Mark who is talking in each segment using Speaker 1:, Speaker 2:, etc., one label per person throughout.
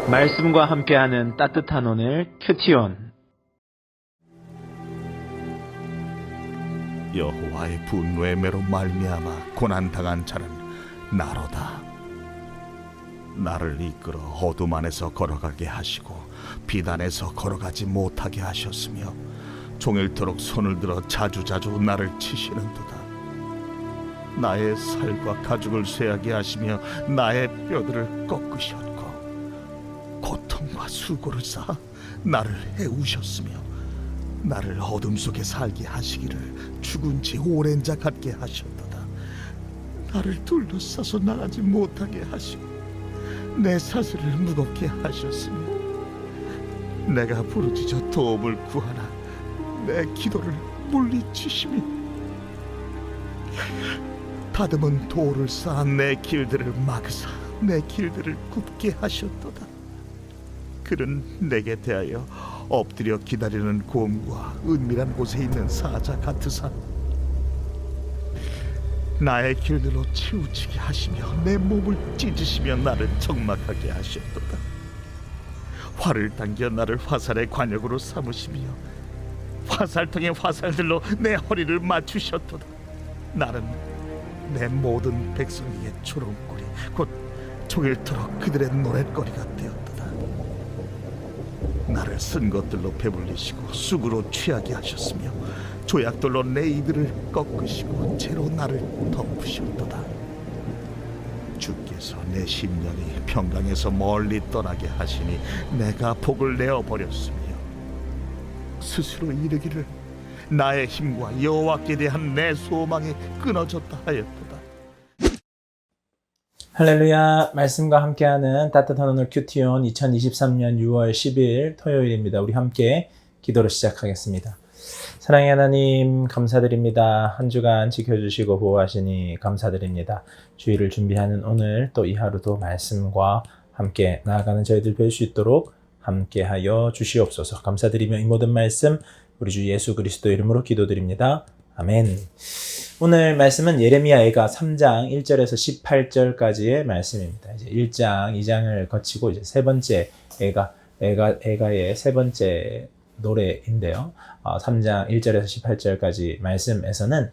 Speaker 1: 말씀과 함께하는 따뜻한 오늘 큐티온.
Speaker 2: 여호와의 분노의 매로 말미암아 고난당한 자는 나로다. 나를 이끌어 어둠 안에서 걸어가게 하시고 빛 안에서 걸어가지 못하게 하셨으며 종일토록 손을 들어 자주자주 나를 치시는도다. 나의 살과 가죽을 쇠하게 하시며 나의 뼈들을 꺾으셨고 고통과 수고를 쌓아 나를 해우셨으며 나를 어둠 속에 살게 하시기를 죽은 지 오랜 자 같게 하셨도다. 나를 둘러싸서 나가지 못하게 하시고 내 사슬을 무겁게 하셨으며 내가 부르짖어 도움을 구하나 내 기도를 물리치시며 다듬은 돌을 쌓아 내 길들을 막으사 내 길들을 굽게 하셨도다. 그는 내게 대하여 엎드려 기다리는 곰과 은밀한 곳에 있는 사자 같으사 나의 길들로 치우치게 하시며 내 몸을 찢으시며 나를 적막하게 하셨도다. 활을 당겨 나를 화살의 관역으로 삼으시며 화살통의 화살들로 내 허리를 맞추셨도다. 나는 내 모든 백성에게 조롱거리 곧 종일토록 그들의 노랫거리가 되었도다. 나를 쓴 것들로 배불리시고 쑥으로 취하게 하셨으며 조약돌로 내 이들을 꺾으시고 채로 나를 덮으셨도다. 주께서 내 심령이 평강에서 멀리 떠나게 하시니 내가 복을 내어버렸으며 스스로 이르기를 나의 힘과 여호와께 대한 내 소망이 끊어졌다 하였도다.
Speaker 3: 할렐루야. 말씀과 함께하는 따뜻한 오늘 큐티온 2023년 6월 10일 토요일입니다. 우리 함께 기도로 시작하겠습니다. 사랑의 하나님 감사드립니다. 한 주간 지켜주시고 보호하시니 감사드립니다. 주일을 준비하는 오늘 또 이 하루도 말씀과 함께 나아가는 저희들 뵐 수 있도록 함께하여 주시옵소서. 감사드리며 이 모든 말씀 우리 주 예수 그리스도 이름으로 기도드립니다. 아멘. 오늘 말씀은 예레미야애가 3장 1절에서 18절까지의 말씀입니다. 이제 1장, 2장을 거치고 이제 세 번째 애가의 세 번째 노래인데요. 3장 1절에서 18절까지 말씀에서는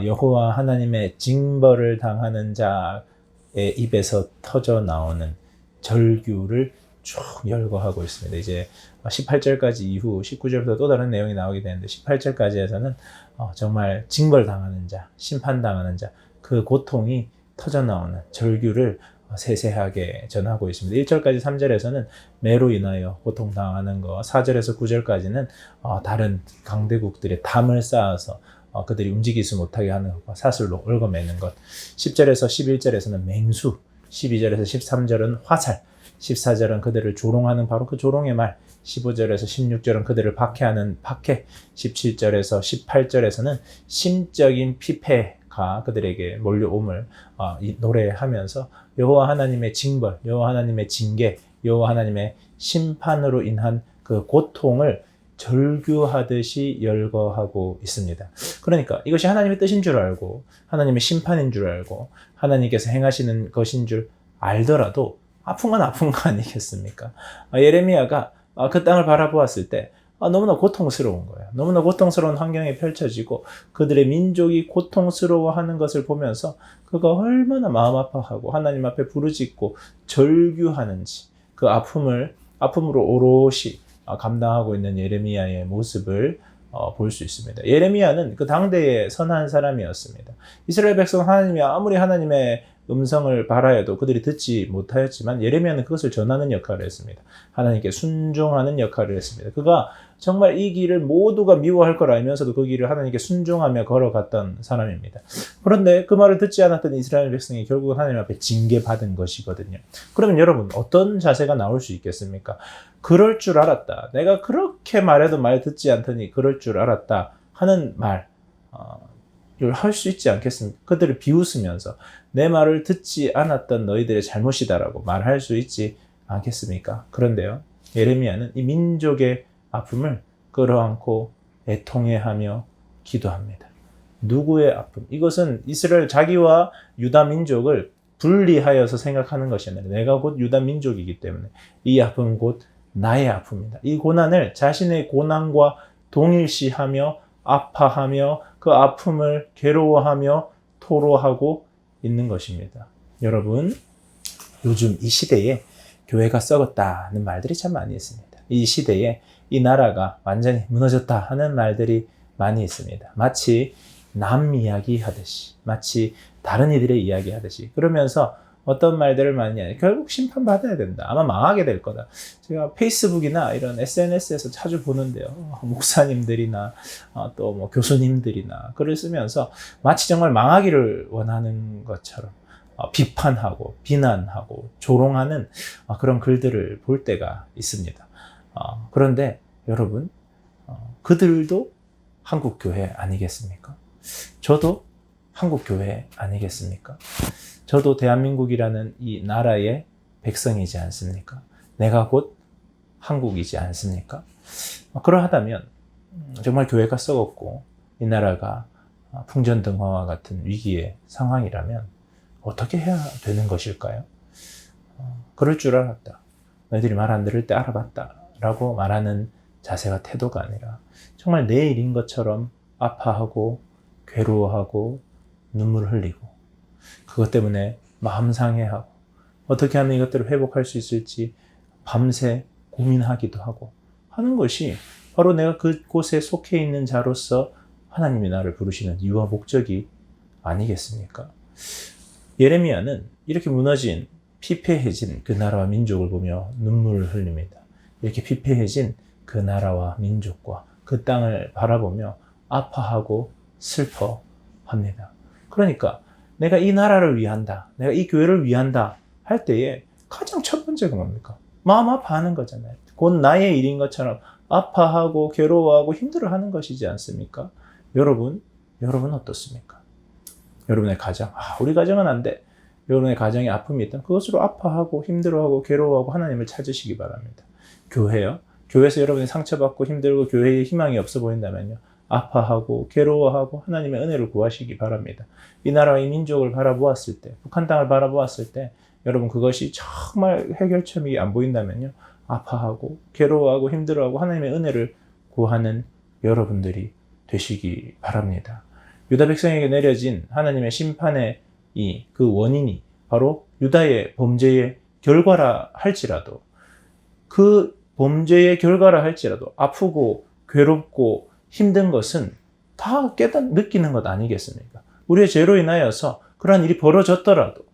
Speaker 3: 여호와 하나님의 징벌을 당하는 자의 입에서 터져 나오는 절규를 쭉 열거하고 있습니다. 이제 18절까지 이후 19절부터 또 다른 내용이 나오게 되는데 18절까지에서는 정말 징벌당하는 자, 심판당하는 자, 그 고통이 터져나오는 절규를 세세하게 전하고 있습니다. 1절까지 3절에서는 매로 인하여 고통당하는 것, 4절에서 9절까지는 다른 강대국들의 담을 쌓아서 그들이 움직이지 못하게 하는 것과 사슬로 얽어매는 것, 10절에서 11절에서는 맹수, 12절에서 13절은 화살, 14절은 그들을 조롱하는 바로 그 조롱의 말, 15절에서 16절은 그들을 박해하는 박해, 17절에서 18절에서는 심적인 피폐가 그들에게 몰려옴을 노래하면서 여호와 하나님의 징벌, 여호와 하나님의 징계, 여호와 하나님의 심판으로 인한 그 고통을 절규하듯이 열거하고 있습니다. 그러니까 이것이 하나님의 뜻인 줄 알고 하나님의 심판인 줄 알고 하나님께서 행하시는 것인 줄 알더라도 아픈 건 아픈 거 아니겠습니까? 예레미야가 그 땅을 바라보았을 때 너무나 고통스러운 거예요. 너무나 고통스러운 환경이 펼쳐지고 그들의 민족이 고통스러워하는 것을 보면서 그가 얼마나 마음 아파하고 하나님 앞에 부르짖고 절규하는지 그 아픔으로 오롯이 감당하고 있는 예레미야의 모습을 볼 수 있습니다. 예레미야는 그 당대의 선한 사람이었습니다. 이스라엘 백성 하나님이 아무리 하나님의 음성을 바라여도 그들이 듣지 못하였지만 예레미야는 그것을 전하는 역할을 했습니다. 하나님께 순종하는 역할을 했습니다. 그가 정말 이 길을 모두가 미워할 걸 알면서도 그 길을 하나님께 순종하며 걸어갔던 사람입니다. 그런데 그 말을 듣지 않았던 이스라엘 백성이 결국 하나님 앞에 징계받은 것이거든요. 그러면 여러분 어떤 자세가 나올 수 있겠습니까? 그럴 줄 알았다. 내가 그렇게 말해도 말 듣지 않더니 그럴 줄 알았다 하는 말 할 수 있지 않겠습니까? 그들을 비웃으면서 내 말을 듣지 않았던 너희들의 잘못이다라고 말할 수 있지 않겠습니까? 그런데요, 예레미야는 이 민족의 아픔을 끌어안고 애통해하며 기도합니다. 누구의 아픔? 이것은 이스라엘 자기와 유다 민족을 분리하여서 생각하는 것이 아니라 내가 곧 유다 민족이기 때문에 이 아픔은 곧 나의 아픔이다. 이 고난을 자신의 고난과 동일시하며 아파하며 그 아픔을 괴로워하며 토로하고 있는 것입니다. 여러분, 요즘 이 시대에 교회가 썩었다는 말들이 참 많이 있습니다. 이 시대에 이 나라가 완전히 무너졌다 하는 말들이 많이 있습니다. 마치 남 이야기 하듯이, 마치 다른 이들의 이야기 하듯이, 그러면서 어떤 말들을 많이 하냐, 결국 심판받아야 된다, 아마 망하게 될 거다. 제가 페이스북이나 이런 SNS에서 자주 보는데요, 목사님들이나 또 뭐 교수님들이나 글을 쓰면서 마치 정말 망하기를 원하는 것처럼 비판하고 비난하고 조롱하는 그런 글들을 볼 때가 있습니다. 그런데 여러분, 그들도 한국교회 아니겠습니까? 저도 한국교회 아니겠습니까? 저도 대한민국이라는 이 나라의 백성이지 않습니까? 내가 곧 한국이지 않습니까? 그러하다면 정말 교회가 썩었고 이 나라가 풍전등화와 같은 위기의 상황이라면 어떻게 해야 되는 것일까요? 그럴 줄 알았다, 너희들이 말 안 들을 때 알아봤다 라고 말하는 자세와 태도가 아니라 정말 내 일인 것처럼 아파하고 괴로워하고 눈물 흘리고 그것 때문에 마음 상해하고 어떻게 하면 이것들을 회복할 수 있을지 밤새 고민하기도 하고 하는 것이 바로 내가 그곳에 속해 있는 자로서 하나님이 나를 부르시는 이유와 목적이 아니겠습니까? 예레미야는 이렇게 무너진 피폐해진 그 나라와 민족을 보며 눈물을 흘립니다. 이렇게 피폐해진 그 나라와 민족과 그 땅을 바라보며 아파하고 슬퍼합니다. 그러니까 내가 이 나라를 위한다, 내가 이 교회를 위한다 할 때에 가장 첫 번째가 뭡니까? 마음 아파하는 거잖아요. 곧 나의 일인 것처럼 아파하고 괴로워하고 힘들어하는 것이지 않습니까? 여러분 어떻습니까? 여러분의 가정, 우리 가정은 안 돼. 여러분의 가정에 아픔이 있다면 그것으로 아파하고 힘들어하고 괴로워하고 하나님을 찾으시기 바랍니다. 교회요? 교회에서 여러분이 상처받고 힘들고 교회에 희망이 없어 보인다면요, 아파하고 괴로워하고 하나님의 은혜를 구하시기 바랍니다. 이 나라와 이 민족을 바라보았을 때, 북한 땅을 바라보았을 때 여러분 그것이 정말 해결점이 안 보인다면요, 아파하고 괴로워하고 힘들어하고 하나님의 은혜를 구하는 여러분들이 되시기 바랍니다. 유다 백성에게 내려진 하나님의 심판의 그 원인이 바로 유다의 범죄의 결과라 할지라도, 그 범죄의 결과라 할지라도 아프고 괴롭고 힘든 것은 다 느끼는 것 아니겠습니까? 우리의 죄로 인하여서 그러한 일이 벌어졌더라도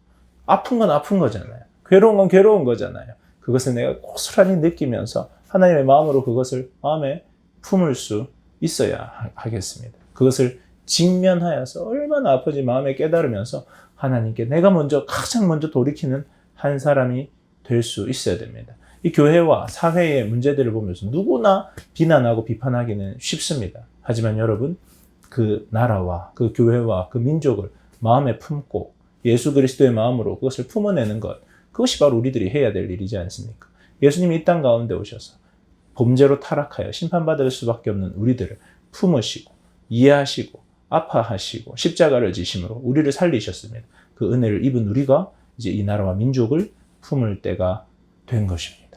Speaker 3: 아픈 건 아픈 거잖아요. 괴로운 건 괴로운 거잖아요. 그것을 내가 고스란히 느끼면서 하나님의 마음으로 그것을 마음에 품을 수 있어야 하겠습니다. 그것을 직면하여서 얼마나 아픈지 마음에 깨달으면서 하나님께 내가 가장 먼저 돌이키는 한 사람이 될 수 있어야 됩니다. 이 교회와 사회의 문제들을 보면서 누구나 비난하고 비판하기는 쉽습니다. 하지만 여러분, 그 나라와 그 교회와 그 민족을 마음에 품고 예수 그리스도의 마음으로 그것을 품어내는 것, 그것이 바로 우리들이 해야 될 일이지 않습니까? 예수님이 이 땅 가운데 오셔서 범죄로 타락하여 심판받을 수밖에 없는 우리들을 품으시고 이해하시고 아파하시고 십자가를 지심으로 우리를 살리셨습니다. 그 은혜를 입은 우리가 이제 이 나라와 민족을 품을 때가 된 것입니다.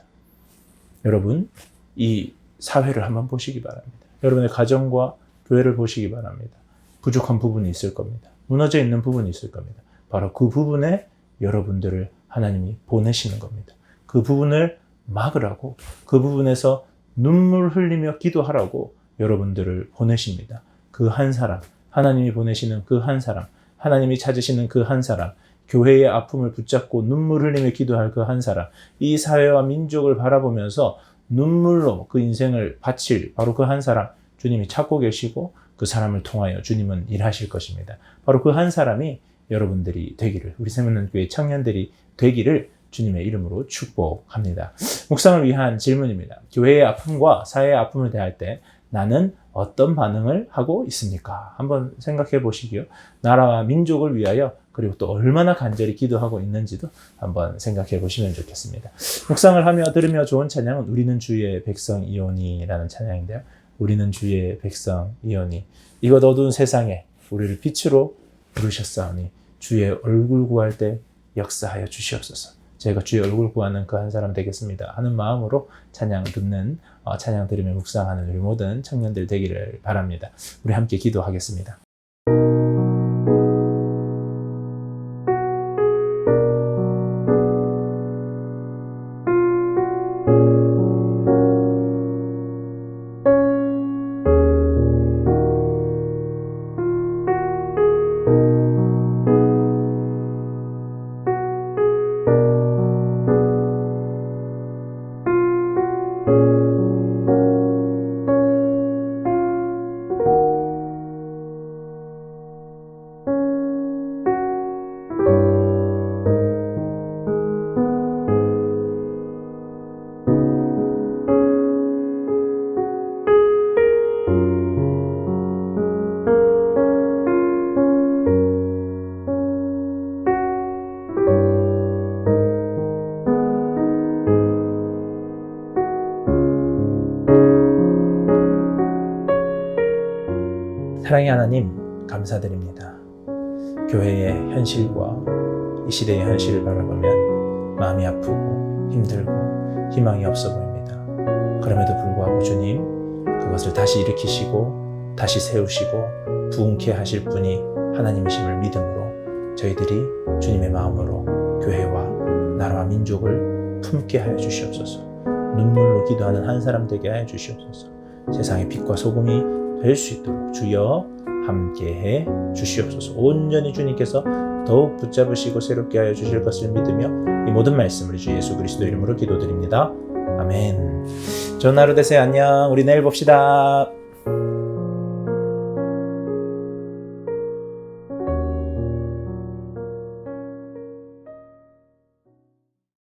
Speaker 3: 여러분, 이 사회를 한번 보시기 바랍니다. 여러분의 가정과 교회를 보시기 바랍니다. 부족한 부분이 있을 겁니다. 무너져 있는 부분이 있을 겁니다. 바로 그 부분에 여러분들을 하나님이 보내시는 겁니다. 그 부분을 막으라고, 그 부분에서 눈물 흘리며 기도하라고 여러분들을 보내십니다. 그 한 사람, 하나님이 보내시는 그 한 사람, 하나님이 찾으시는 그 한 사람, 교회의 아픔을 붙잡고 눈물 흘리며 기도할 그 한 사람, 이 사회와 민족을 바라보면서 눈물로 그 인생을 바칠 바로 그 한 사람, 주님이 찾고 계시고 그 사람을 통하여 주님은 일하실 것입니다. 바로 그 한 사람이 여러분들이 되기를, 우리 세문안교회 청년들이 되기를 주님의 이름으로 축복합니다. 묵상을 위한 질문입니다. 교회의 아픔과 사회의 아픔을 대할 때 나는 어떤 반응을 하고 있습니까? 한번 생각해 보시기요. 나라와 민족을 위하여 그리고 또 얼마나 간절히 기도하고 있는지도 한번 생각해 보시면 좋겠습니다. 묵상을 하며 들으며 좋은 찬양은 우리는 주의 백성이오니라는 찬양인데요. 우리는 주의 백성이오니 이것 어두운 세상에 우리를 빛으로 부르셨사오니 주의 얼굴 구할 때 역사하여 주시옵소서. 저희가 주의 얼굴 구하는 그 한 사람 되겠습니다 하는 마음으로 찬양 듣는 찬양 들으며 묵상하는 우리 모든 청년들 되기를 바랍니다. 우리 함께 기도하겠습니다. 사랑의 하나님, 감사드립니다. 교회의 현실과 이 시대의 현실을 바라보면 마음이 아프고 힘들고 희망이 없어 보입니다. 그럼에도 불구하고 주님, 그것을 다시 일으키시고 다시 세우시고 부흥케 하실 분이 하나님이심을 믿음으로 저희들이 주님의 마음으로 교회와 나라와 민족을 품게 하여 주시옵소서. 눈물로 기도하는 한 사람 되게 하여 주시옵소서. 세상의 빛과 소금이 될 수 있도록 주여 함께해 주시옵소서. 온전히 주님께서 더욱 붙잡으시고 새롭게 하여 주실 것을 믿으며 이 모든 말씀을 주 예수 그리스도 이름으로 기도드립니다. 아멘. 좋은 하루 되세요. 안녕. 우리 내일 봅시다.